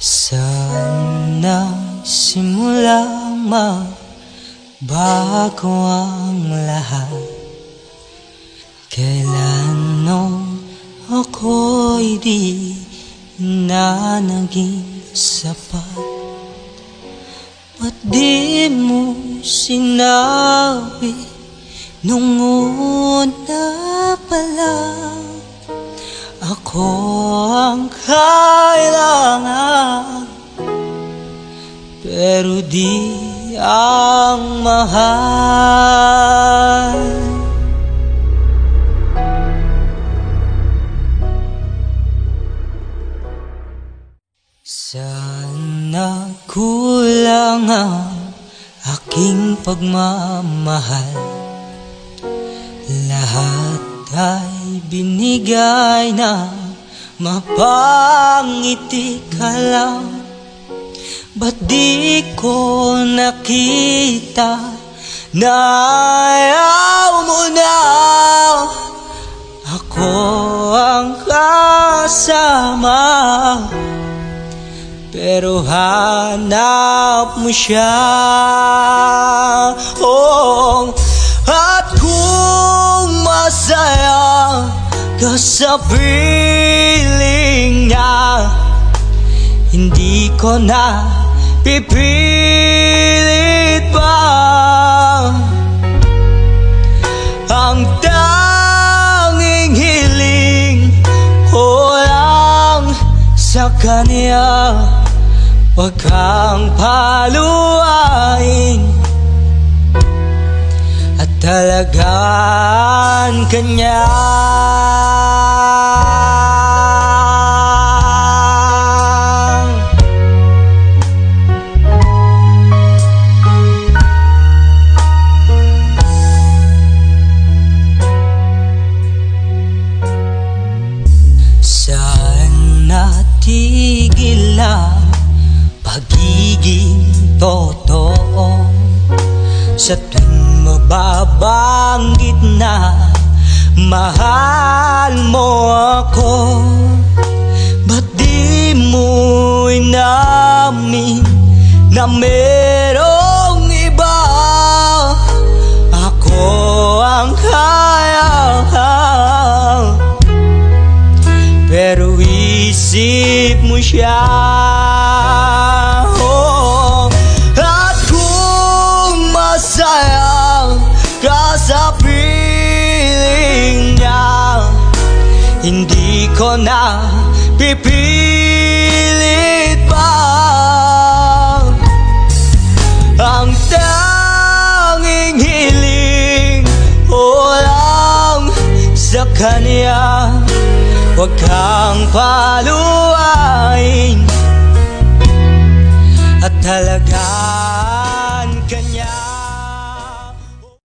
Sana simulang mabago ang lahat. Kailan nung ako'y di na naging sapat, ba't di mo sinabi nung una pa lang? Ako ang kailangan, pero di ang mahal. Sana kulang ang aking pagmamahal, lahat ay binigay na mapangiti ka lang. Ba't di ko nakita na ayaw mo na? Ako ang kasama, pero hanap mo siya. Oh, at kung masaya ka sa piling niya, hindi ko na pipilit pa. Ang tanging hiling ko lang sa kanya, huwag kang paluwain at talagaan kanya. Sana tigil ang pagiging totoo sa tuwing mababanggit na mahal mo ako. Ba't di mo inamin na merong iba? Ako ang kaya, pero isip mo siya. Oh, at kung masaya ka sa piling niya, hindi ko na pipilit pa. Ang tanging hiling ko lang sa kanya, huwag kang paluwain at talaga